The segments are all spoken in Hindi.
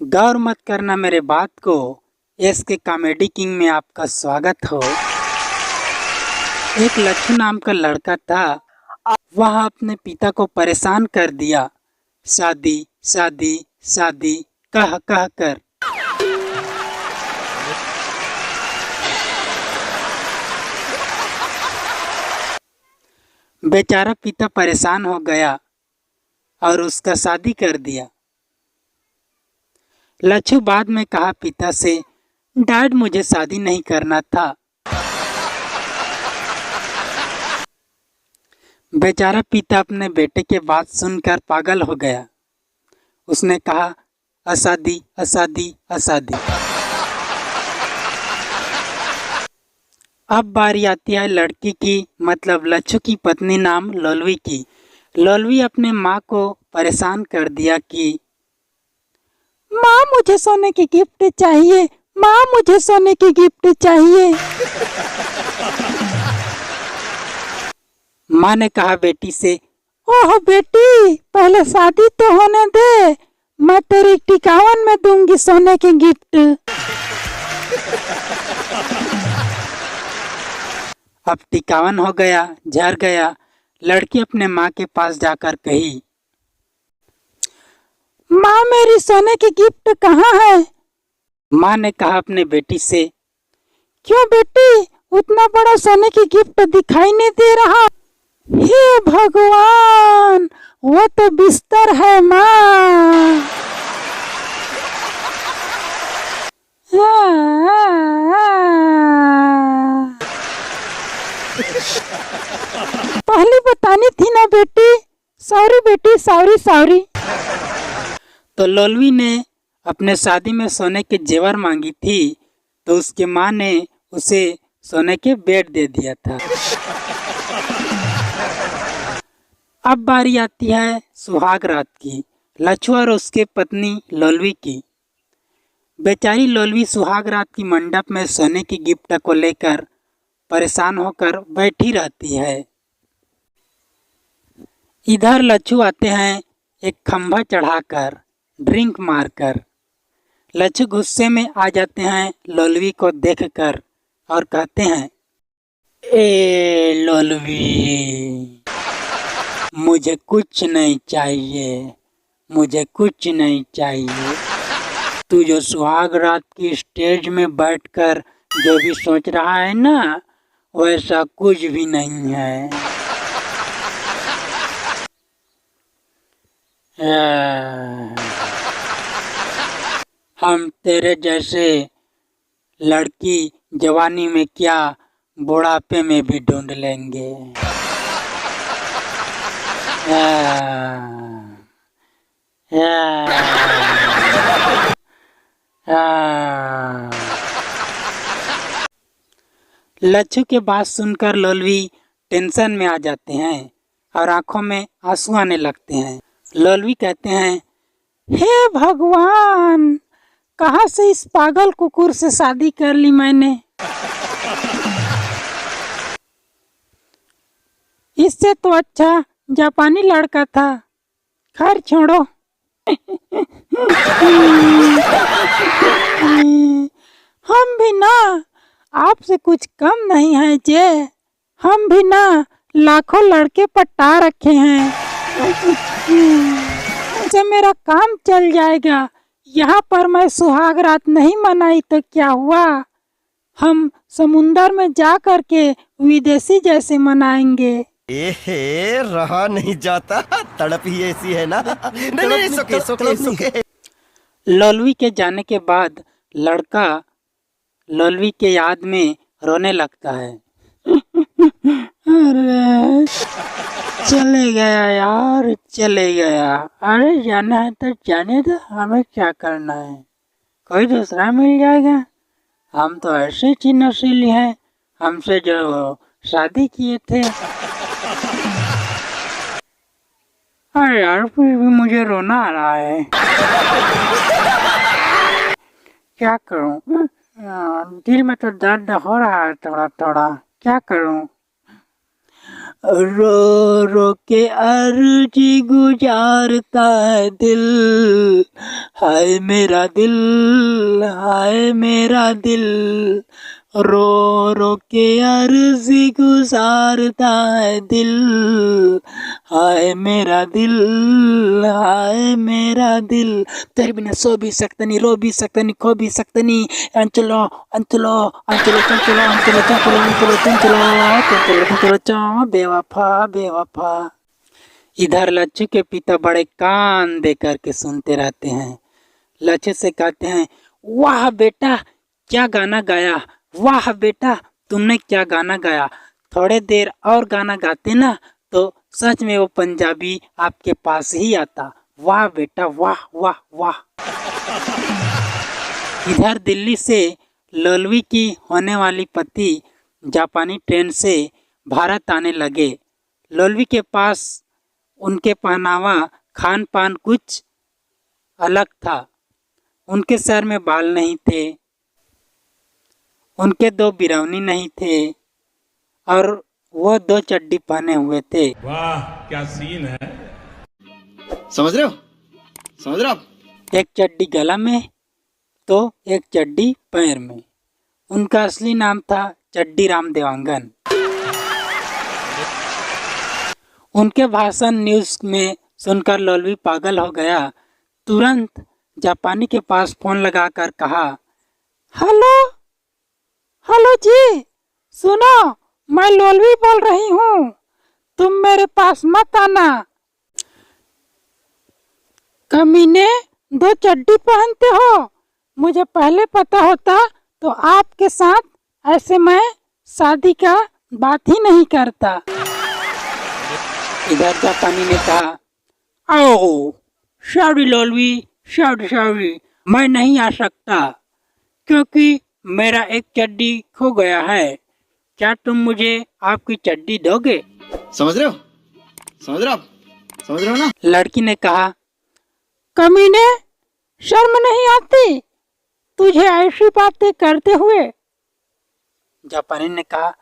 गौर मत करना मेरे बात को। एसके कॉमेडी किंग में आपका स्वागत हो। एक लच्छू नाम का लड़का था। वह अपने पिता को परेशान कर दिया, शादी शादी शादी कह कह कर। बेचारा पिता परेशान हो गया और उसका शादी कर दिया। लच्छू बाद में कहा पिता से, डैड मुझे शादी नहीं करना था। बेचारा पिता अपने बेटे के बात सुनकर पागल हो गया। उसने कहा, अशादी अशादी अशादी। अब बारी आती है लड़की की, मतलब लच्छू की पत्नी नाम लौलवी की। लौलवी अपने माँ को परेशान कर दिया कि माँ मुझे सोने की गिफ्ट चाहिए, माँ मुझे सोने की गिफ्ट चाहिए। माँ ने कहा बेटी से, ओह बेटी पहले शादी तो होने दे, मैं तेरी टिकावन में दूंगी सोने की गिफ्ट। अब टिकावन हो गया, झर गया। लड़की अपने माँ के पास जाकर कही, माँ मेरी सोने की गिफ्ट कहाँ है? माँ ने कहा अपने बेटी से, क्यों बेटी उतना बड़ा सोने की गिफ्ट दिखाई नहीं दे रहा? हे भगवान, वो तो बिस्तर है माँ। पहले बतानी थी ना बेटी, सॉरी बेटी, सॉरी सॉरी। तो लौलवी ने अपने शादी में सोने के जेवर मांगी थी, तो उसके माँ ने उसे सोने के बेड दे दिया था। अब बारी आती है सुहाग रात की, लच्छू और उसके पत्नी लौलवी की। बेचारी लौलवी सुहाग रात की मंडप में सोने की गिफ्ट को लेकर परेशान होकर बैठी रहती है। इधर लच्छू आते हैं एक खंभा चढ़ाकर, ड्रिंक मारकर। लच्छू गुस्से में आ जाते हैं लौलवी को देखकर और कहते हैं, ए लौलवी, मुझे कुछ नहीं चाहिए, मुझे कुछ नहीं चाहिए। तू जो सुहाग रात की स्टेज में बैठकर जो भी सोच रहा है ना, वैसा कुछ भी नहीं है। हम तेरे जैसे लड़की जवानी में क्या, बुढ़ापे में भी ढूंढ लेंगे। लच्छू के बात सुनकर लौलवी टेंशन में आ जाते हैं और आंखों में आंसू आने लगते हैं। लौलवी कहते हैं, हे भगवान, कहाँ से इस पागल कुकुर से शादी कर ली मैंने। इससे तो अच्छा जापानी लड़का था। खैर छोड़ो। हम भी ना आपसे कुछ कम नहीं है जे, हम भी ना लाखों लड़के पटा रखे हैं। से मेरा काम चल जाएगा। यहाँ पर मैं सुहाग रात नहीं मनाई तो क्या हुआ, हम समुंदर में जा कर के विदेशी जैसे मनाएंगे। एहे, रहा नहीं जाता, तड़प ही ऐसी है ना। नहीं, सुके। लौलवी के जाने के बाद लड़का लौलवी के याद में रोने लगता है। अरे चले गया यार, चले गया। अरे जाना है तो जाने दो, हमें क्या करना है, कोई दूसरा मिल जाएगा। हम तो ऐसे ही नशीली हैं, हमसे जो शादी किए थे। अरे यार फिर भी मुझे रोना आ रहा है, क्या करूं? दिल में तो दर्द हो रहा है थोड़ा थोड़ा, क्या करूं? रो रो के अर्जी गुजारता है दिल, हाय मेरा दिल, हाय मेरा दिल, रो रो के अर्जी गुजारता है दिल, हाय मेरा दिल, हाय मेरा दिल। तेरे बिना सो भी सकता नहीं, रो भी सकता नहीं, खो भी सकता नहीं। अंचलो अंचलो अंचलो चंचलो अंचलो चंचलो अंचलो चंचलो चंचलो चंचलो चौ बेवफा बेवफा। इधर लच्छू के पिता बड़े कान दे करके सुनते रहते हैं। लच्छू से कहते हैं, वाह बेटा क्या गाना गाया, वाह बेटा तुमने क्या गाना गाया, थोड़े देर और गाना गाते ना तो सच में वो पंजाबी आपके पास ही आता। वाह बेटा वाह वाह वाह। इधर दिल्ली से लौलवी की होने वाली पति जापानी ट्रेन से भारत आने लगे। लौलवी के पास उनके पहनावा खान पान कुछ अलग था। उनके सर में बाल नहीं थे, उनके 2 बिरौनी नहीं थे और वो 2 चड्डी पहने हुए थे। वाह क्या सीन है। समझ रहे हो, समझ रहे हो आप? एक चड्डी गला में तो एक चड्डी पैर में। उनका असली नाम था चड्डी राम देवांगन। उनके भाषण न्यूज़ में सुनकर लौलवी पागल हो गया। तुरंत जापानी के पास फोन लगाकर कहा, हेलो हेलो जी, सुनो मैं लौलवी बोल रही हूँ, तुम मेरे पास मत आना। कमीने 2 चड्डी पहनते हो, मुझे पहले पता होता तो आपके साथ ऐसे मैं शादी का बात ही नहीं करता। इधर जापानी ने कहा, आओ सॉरी लौलवी, सॉरी मैं नहीं आ सकता क्योंकि मेरा एक चड्डी खो गया है। क्या तुम मुझे आपकी चड्डी दोगे? समझ रहे हो, समझ रहे हो आप? समझ रहे हो ना? लड़की ने कहा, कमीने शर्म नहीं आती तुझे ऐसी बातें करते हुए? जापानी ने कहा,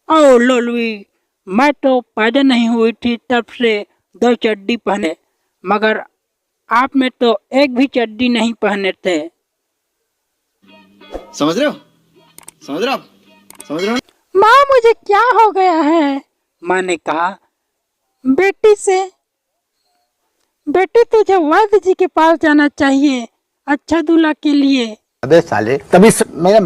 ओ लौलवी, मैं तो पैदा नहीं हुई थी तब से 2 चड्डी पहने, मगर आप में तो एक भी चड्डी नहीं पहने थे। समझ रहे हो, समझ रहे हो आप? समझ रहे हो? माँ मुझे क्या हो गया है? माँ ने कहा, बेटी तुझे वैद्य जी के पास जाना चाहिए अच्छा दूल्हा के लिए। अबे साले तभी मेरा